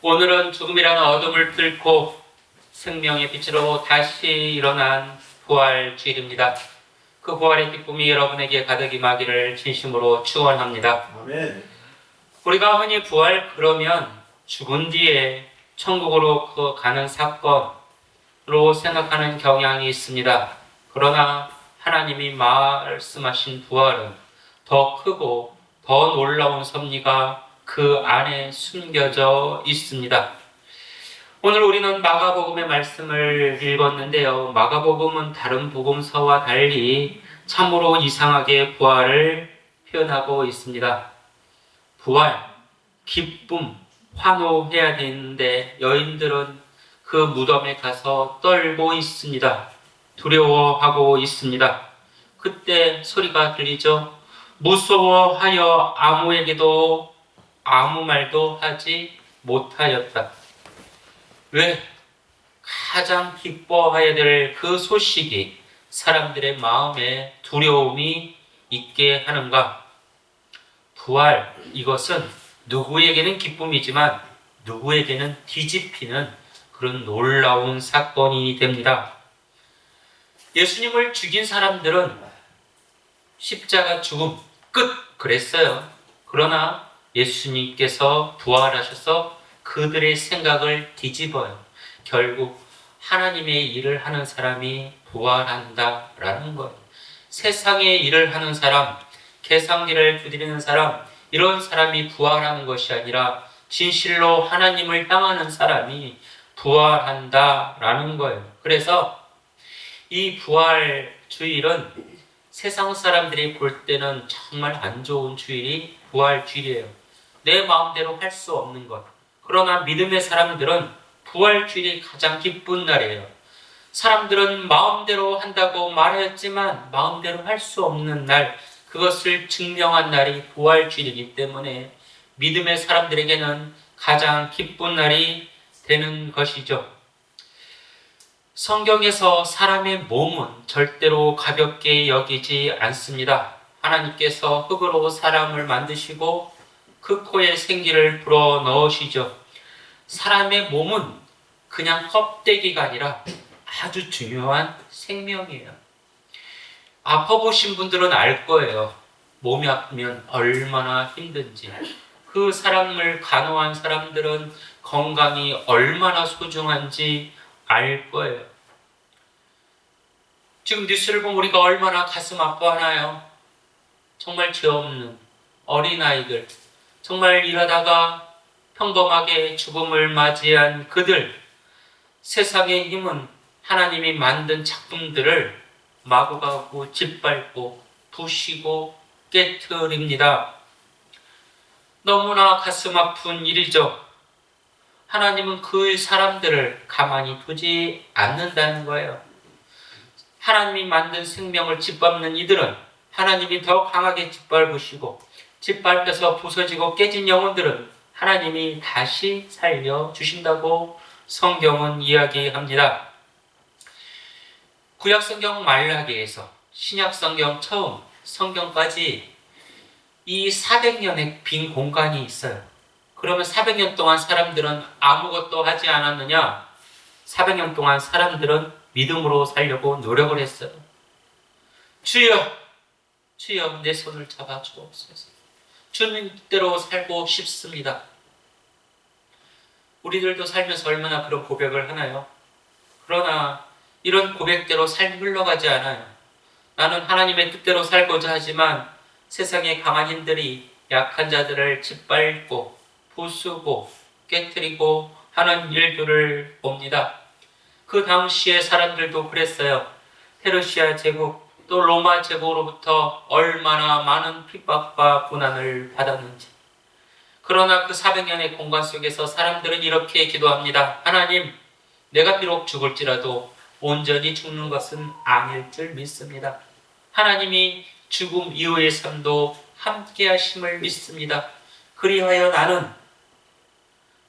오늘은 죽음이라는 어둠을 뚫고 생명의 빛으로 다시 일어난 부활 주일입니다. 그 부활의 기쁨이 여러분에게 가득 임하기를 진심으로 축원합니다. 아멘. 우리가 흔히 부활 그러면 죽은 뒤에 천국으로 가는 사건으로 생각하는 경향이 있습니다. 그러나 하나님이 말씀하신 부활은 더 크고 더 놀라운 섭리가 그 안에 숨겨져 있습니다. 오늘 우리는 마가복음의 말씀을 읽었는데요. 마가복음은 다른 복음서와 달리 참으로 이상하게 부활을 표현하고 있습니다. 부활, 기쁨, 환호해야 되는데 여인들은 그 무덤에 가서 떨고 있습니다. 두려워하고 있습니다. 그때 소리가 들리죠. 무서워하여 아무에게도 아무 말도 하지 못하였다. 왜? 가장 기뻐해야 될 그 소식이 사람들의 마음에 두려움이 있게 하는가? 부활, 이것은 누구에게는 기쁨이지만 누구에게는 뒤집히는 그런 놀라운 사건이 됩니다. 예수님을 죽인 사람들은 십자가 죽음 끝 그랬어요. 그러나 예수님께서 부활하셔서 그들의 생각을 뒤집어요. 결국 하나님의 일을 하는 사람이 부활한다라는 거예요. 세상의 일을 하는 사람, 계산기를 두드리는 사람, 이런 사람이 부활하는 것이 아니라 진실로 하나님을 향하는 사람이 부활한다라는 거예요. 그래서 이 부활 주일은 세상 사람들이 볼 때는 정말 안 좋은 주일이 부활 주일이에요. 내 마음대로 할 수 없는 것. 그러나 믿음의 사람들은 부활 주일이 가장 기쁜 날이에요. 사람들은 마음대로 한다고 말했지만 마음대로 할 수 없는 날, 그것을 증명한 날이 부활 주일이기 때문에 믿음의 사람들에게는 가장 기쁜 날이 되는 것이죠. 성경에서 사람의 몸은 절대로 가볍게 여기지 않습니다. 하나님께서 흙으로 사람을 만드시고 그 코에 생기를 불어 넣으시죠. 사람의 몸은 그냥 껍데기가 아니라 아주 중요한 생명이에요. 아파보신 분들은 알 거예요. 몸이 아프면 얼마나 힘든지. 그 사람을 간호한 사람들은 건강이 얼마나 소중한지 알 거예요. 지금 뉴스를 보면 우리가 얼마나 가슴 아파하나요? 정말 죄 없는 어린아이들, 정말 일하다가 평범하게 죽음을 맞이한 그들, 세상의 힘은 하나님이 만든 작품들을 마구가고 짓밟고 부시고 깨트립니다. 너무나 가슴 아픈 일이죠. 하나님은 그 사람들을 가만히 두지 않는다는 거예요. 하나님이 만든 생명을 짓밟는 이들은 하나님이 더 강하게 짓밟으시고, 짓밟혀서 부서지고 깨진 영혼들은 하나님이 다시 살려주신다고 성경은 이야기합니다. 구약성경 말라기에서 신약성경 처음 성경까지 이 400년의 빈 공간이 있어요. 그러면 400년 동안 사람들은 아무것도 하지 않았느냐? 400년 동안 사람들은 믿음으로 살려고 노력을 했어요. 주여, 주여 내 손을 잡아주옵소서. 주님 뜻대로 살고 싶습니다. 우리들도 살면서 얼마나 그런 고백을 하나요? 그러나 이런 고백대로 삶이 흘러가지 않아요. 나는 하나님의 뜻대로 살고자 하지만 세상의 강한 힘들이 약한 자들을 짓밟고 부수고 깨트리고 하는 일들을 봅니다. 그 당시의 사람들도 그랬어요. 페르시아 제국 또 로마 제국으로부터 얼마나 많은 핍박과 고난을 받았는지. 그러나 그 400년의 공간 속에서 사람들은 이렇게 기도합니다. 하나님, 내가 비록 죽을지라도 온전히 죽는 것은 아닐 줄 믿습니다. 하나님이 죽음 이후의 삶도 함께 하심을 믿습니다. 그리하여 나는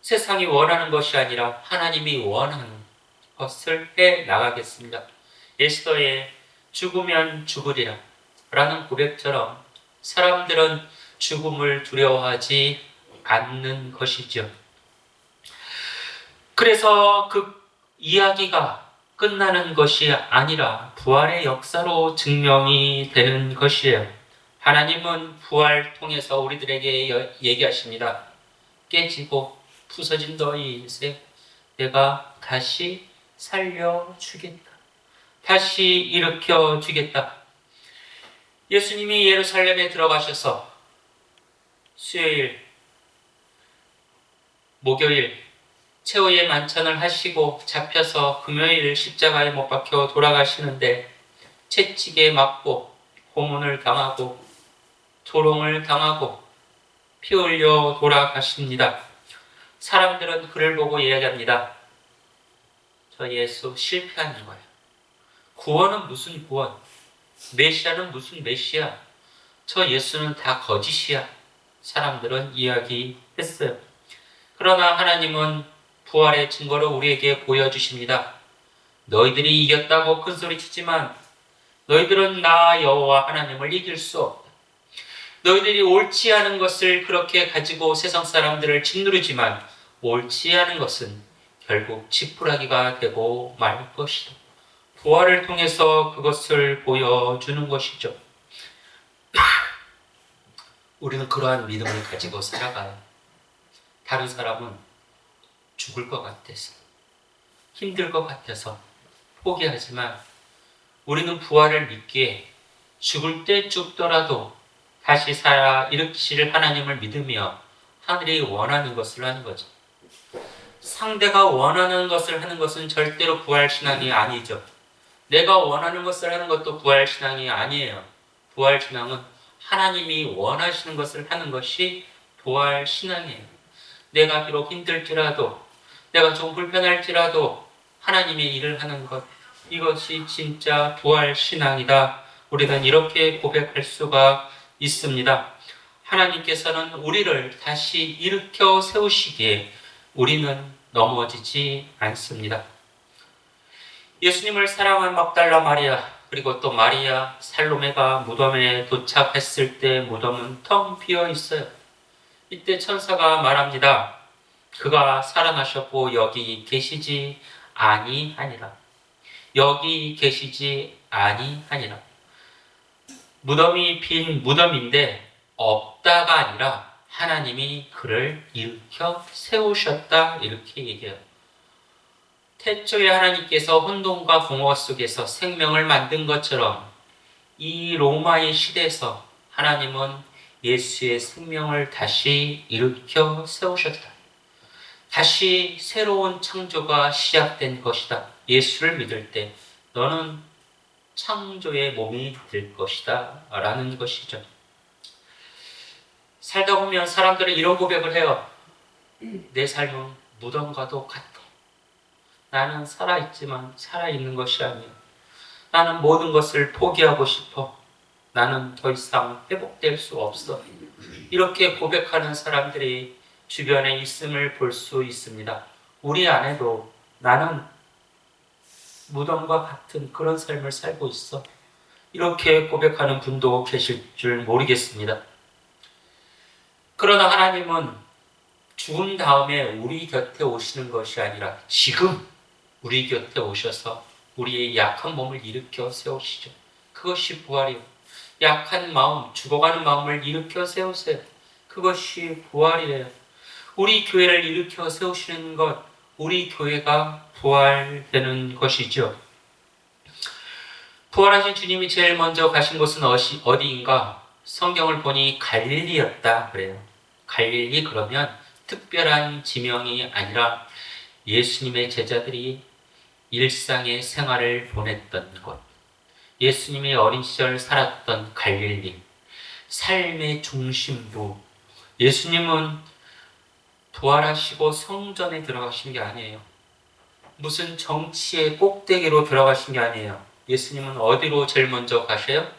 세상이 원하는 것이 아니라 하나님이 원하는 것을 해 나가겠습니다. 에스더의 죽으면 죽으리라 라는 고백처럼 사람들은 죽음을 두려워하지 않는 것이죠. 그래서 그 이야기가 끝나는 것이 아니라 부활의 역사로 증명이 되는 것이에요. 하나님은 부활 통해서 우리들에게 얘기하십니다. 깨지고 부서진 너희 인생 내가 다시 살려주겠다. 다시 일으켜주겠다. 예수님이 예루살렘에 들어가셔서 수요일, 목요일 최후의 만찬을 하시고 잡혀서 금요일 십자가에 못 박혀 돌아가시는데 채찍에 맞고 고문을 당하고 조롱을 당하고 피 흘려 돌아가십니다. 사람들은 그를 보고 이야기합니다. 저 예수 실패하는 거예요. 구원은 무슨 구원? 메시아는 무슨 메시아? 저 예수는 다 거짓이야. 사람들은 이야기했어요. 그러나 하나님은 부활의 증거를 우리에게 보여주십니다. 너희들이 이겼다고 큰소리치지만 너희들은 나 여호와 하나님을 이길 수 없다. 너희들이 옳지 않은 것을 그렇게 가지고 세상 사람들을 짓누르지만 옳지 않은 것은 결국 지푸라기가 되고 말 것이다. 부활을 통해서 그것을 보여주는 것이죠. 우리는 그러한 믿음을 가지고 살아가요. 다른 사람은 죽을 것 같아서, 힘들 것 같아서 포기하지만 우리는 부활을 믿기에 죽을 때 죽더라도 다시 살아 일으키실 하나님을 믿으며 하늘이 원하는 것을 하는 거죠. 상대가 원하는 것을 하는 것은 절대로 부활신앙이 아니죠. 내가 원하는 것을 하는 것도 부활신앙이 아니에요. 부활신앙은 하나님이 원하시는 것을 하는 것이 부활신앙이에요. 내가 비록 힘들지라도, 내가 좀 불편할지라도 하나님의 일을 하는 것, 이것이 진짜 부활신앙이다. 우리는 이렇게 고백할 수가 있습니다. 하나님께서는 우리를 다시 일으켜 세우시기에 우리는 넘어지지 않습니다. 예수님을 사랑한 막달라 마리아, 그리고 또 마리아 살로메가 무덤에 도착했을 때 무덤은 텅 비어 있어요. 이때 천사가 말합니다. 그가 살아나셨고 여기 계시지 아니하니라. 여기 계시지 아니하니라. 무덤이 빈 무덤인데 없다가 아니라 하나님이 그를 일으켜 세우셨다, 이렇게 얘기해요. 태초에 하나님께서 혼돈과 공허 속에서 생명을 만든 것처럼 이 로마의 시대에서 하나님은 예수의 생명을 다시 일으켜 세우셨다. 다시 새로운 창조가 시작된 것이다. 예수를 믿을 때 너는 창조의 몸이 될 것이다 라는 것이죠. 살다 보면 사람들은 이런 고백을 해요. 내 삶은 무덤과도 같아. 나는 살아있지만 살아있는 것이 아니야. 나는 모든 것을 포기하고 싶어. 나는 더 이상 회복될 수 없어. 이렇게 고백하는 사람들이 주변에 있음을 볼 수 있습니다. 우리 안에도 나는 무덤과 같은 그런 삶을 살고 있어. 이렇게 고백하는 분도 계실 줄 모르겠습니다. 그러나 하나님은 죽은 다음에 우리 곁에 오시는 것이 아니라 지금 우리 곁에 오셔서 우리의 약한 몸을 일으켜 세우시죠. 그것이 부활이에요. 약한 마음, 죽어가는 마음을 일으켜 세우세요. 그것이 부활이에요. 우리 교회를 일으켜 세우시는 것, 우리 교회가 부활되는 것이죠. 부활하신 주님이 제일 먼저 가신 곳은 어디인가? 성경을 보니 갈릴리였다 그래요. 갈릴리 그러면 특별한 지명이 아니라 예수님의 제자들이 일상의 생활을 보냈던 곳, 예수님이 어린 시절 살았던 갈릴리, 삶의 중심부. 예수님은 부활하시고 성전에 들어가신 게 아니에요. 무슨 정치의 꼭대기로 들어가신 게 아니에요. 예수님은 어디로 제일 먼저 가셔요?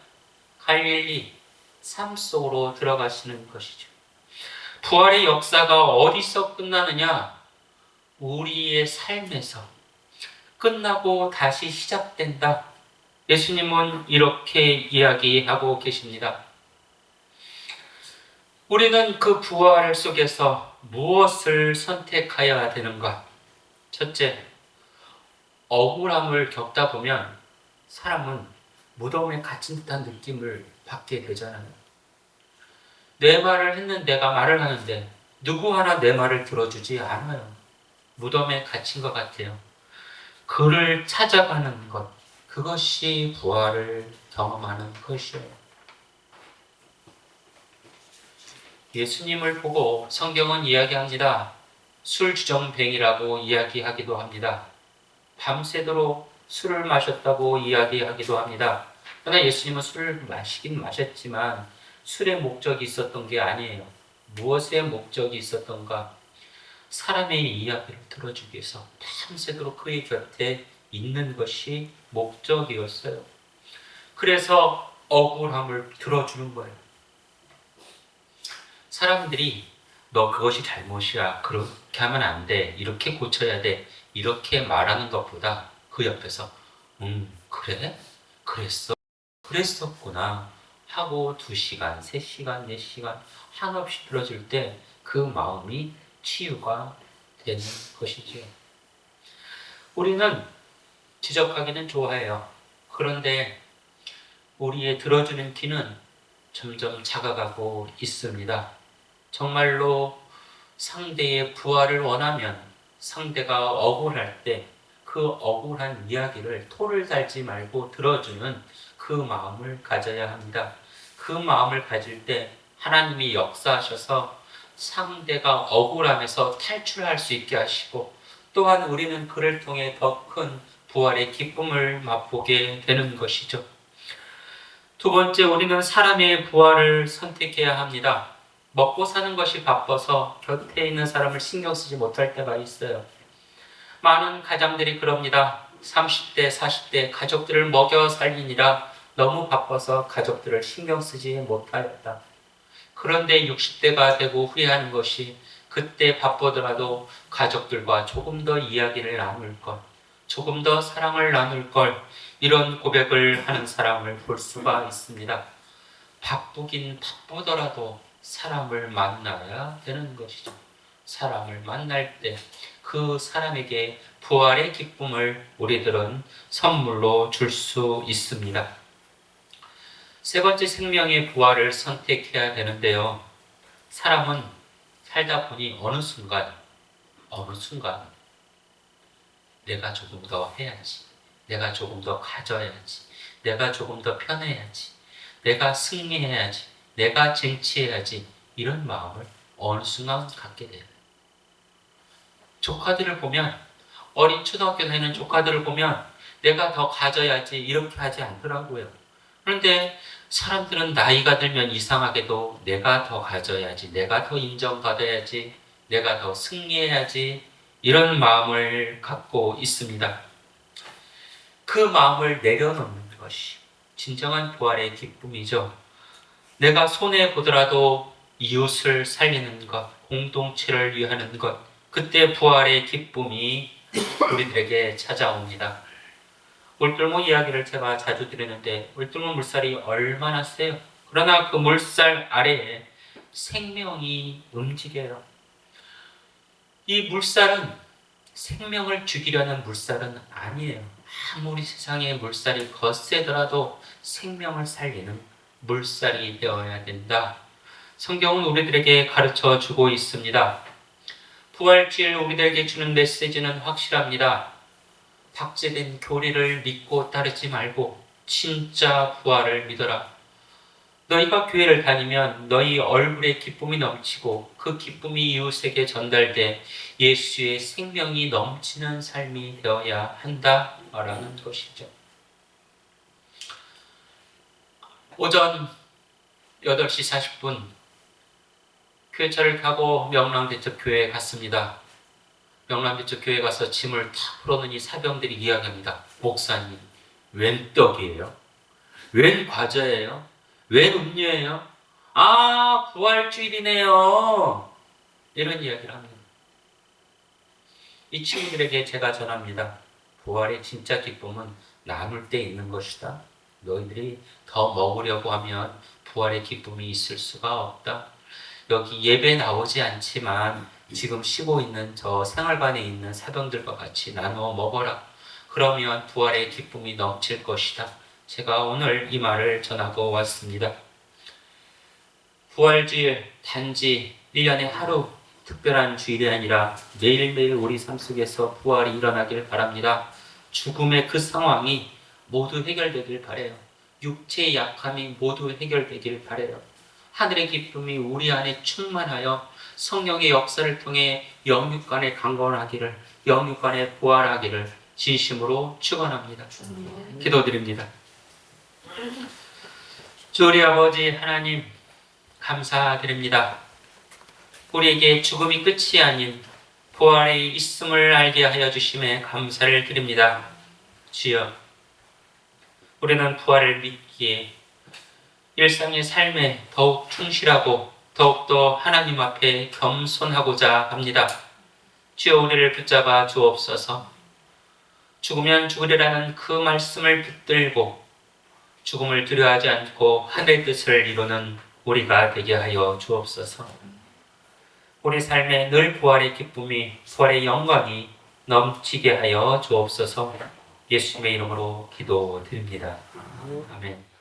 갈릴리, 삶 속으로 들어가시는 것이죠. 부활의 역사가 어디서 끝나느냐? 우리의 삶에서 끝나고 다시 시작된다. 예수님은 이렇게 이야기하고 계십니다. 우리는 그 부활 속에서 무엇을 선택하여야 되는가? 첫째, 억울함을 겪다 보면 사람은 무덤에 갇힌 듯한 느낌을 받게 되잖아요. 내 말을 했는 내가 말을 하는데 누구 하나 내 말을 들어주지 않아요. 무덤에 갇힌 것 같아요. 그를 찾아가는 것, 그것이 부활을 경험하는 것이에요. 예수님을 보고 성경은 이야기합니다. 술주정뱅이라고 이야기하기도 합니다. 밤새도록 술을 마셨다고 이야기하기도 합니다. 그러나 예수님은 술을 마시긴 마셨지만 술의 목적이 있었던 게 아니에요. 무엇의 목적이 있었던가? 사람의 이야기를 들어주기 위해서 밤새도록 그의 곁에 있는 것이 목적이었어요. 그래서 억울함을 들어주는 거예요. 사람들이 너 그것이 잘못이야. 그렇게 하면 안 돼. 이렇게 고쳐야 돼. 이렇게 말하는 것보다 그 옆에서 그래? 그랬어? 그랬었구나 하고 2시간, 3시간, 4시간 한없이 들어줄 때 그 마음이 치유가 되는 것이지요. 우리는 지적하기는 좋아해요. 그런데 우리의 들어주는 귀는 점점 작아가고 있습니다. 정말로 상대의 부활을 원하면 상대가 억울할 때 그 억울한 이야기를 토를 달지 말고 들어주는 그 마음을 가져야 합니다. 그 마음을 가질 때 하나님이 역사하셔서 상대가 억울함에서 탈출할 수 있게 하시고 또한 우리는 그를 통해 더 큰 부활의 기쁨을 맛보게 되는 것이죠. 두 번째, 우리는 사람의 부활을 선택해야 합니다. 먹고 사는 것이 바빠서 곁에 있는 사람을 신경 쓰지 못할 때가 있어요. 많은 가장들이 그럽니다. 30대, 40대 가족들을 먹여 살리느라 너무 바빠서 가족들을 신경 쓰지 못하였다. 그런데 60대가 되고 후회하는 것이 그때 바쁘더라도 가족들과 조금 더 이야기를 나눌 것, 조금 더 사랑을 나눌 걸, 이런 고백을 하는 사람을 볼 수가 있습니다. 바쁘긴 바쁘더라도 사람을 만나야 되는 것이죠. 사람을 만날 때 그 사람에게 부활의 기쁨을 우리들은 선물로 줄 수 있습니다. 세 번째, 생명의 부활을 선택해야 되는데요. 사람은 살다 보니 어느 순간 내가 조금 더 해야지, 내가 조금 더 가져야지, 내가 조금 더 편해야지, 내가 승리해야지, 내가 쟁취해야지, 이런 마음을 어느 순간 갖게 돼요. 조카들을 보면, 어린 초등학교 다니는 조카들을 보면 내가 더 가져야지 이렇게 하지 않더라고요. 그런데 사람들은 나이가 들면 이상하게도 내가 더 가져야지, 내가 더 인정받아야지, 내가 더 승리해야지, 이런 마음을 갖고 있습니다. 그 마음을 내려놓는 것이 진정한 부활의 기쁨이죠. 내가 손해보더라도 이웃을 살리는 것, 공동체를 위하는 것, 그때 부활의 기쁨이 우리들에게 찾아옵니다. 울들모 이야기를 제가 자주 드리는데 울들모 물살이 얼마나 세요. 그러나 그 물살 아래에 생명이 움직여요. 이 물살은 생명을 죽이려는 물살은 아니에요. 아무리 세상에 물살이 거세더라도 생명을 살리는 물살이 되어야 된다. 성경은 우리들에게 가르쳐 주고 있습니다. 부활주일 우리들에게 주는 메시지는 확실합니다. 박제된 교리를 믿고 따르지 말고 진짜 부활을 믿어라. 너희가 교회를 다니면 너희 얼굴에 기쁨이 넘치고 그 기쁨이 이웃에게 전달돼 예수의 생명이 넘치는 삶이 되어야 한다라는 것이죠. 오전 8시 40분 교회차를 타고 명랑대척 교회에 갔습니다. 명랑대척 교회에 가서 짐을 다 풀어놓으니 사병들이 이야기합니다. 목사님, 웬 떡이에요? 웬 과자예요? 웬 음료예요? 아, 부활주일이네요. 이런 이야기를 합니다. 이 친구들에게 제가 전합니다. 부활의 진짜 기쁨은 나눌 때 있는 것이다. 너희들이 더 먹으려고 하면 부활의 기쁨이 있을 수가 없다. 여기 예배 나오지 않지만 지금 쉬고 있는 저 생활관에 있는 사병들과 같이 나누어 먹어라. 그러면 부활의 기쁨이 넘칠 것이다. 제가 오늘 이 말을 전하고 왔습니다. 부활주일 단지 1년에 하루 특별한 주일이 아니라 매일매일 우리 삶 속에서 부활이 일어나길 바랍니다. 죽음의 그 상황이 모두 해결되길 바라요. 육체의 약함이 모두 해결되길 바라요. 하늘의 기쁨이 우리 안에 충만하여 성령의 역사를 통해 영육간에 강건하기를, 영육간에 부활하기를 진심으로 축원합니다. 기도드립니다. 주 우리 아버지 하나님, 감사드립니다. 우리에게 죽음이 끝이 아닌 부활이 있음을 알게 하여 주심에 감사를 드립니다. 주여, 우리는 부활을 믿기에 일상의 삶에 더욱 충실하고 더욱더 하나님 앞에 겸손하고자 합니다. 주여, 우리를 붙잡아 주옵소서. 죽으면 죽으리라는 그 말씀을 붙들고 죽음을 두려워하지 않고 하늘의 뜻을 이루는 우리가 되게 하여 주옵소서. 우리 삶에 늘 부활의 기쁨이, 부활의 영광이 넘치게 하여 주옵소서. 예수님의 이름으로 기도드립니다. 아멘.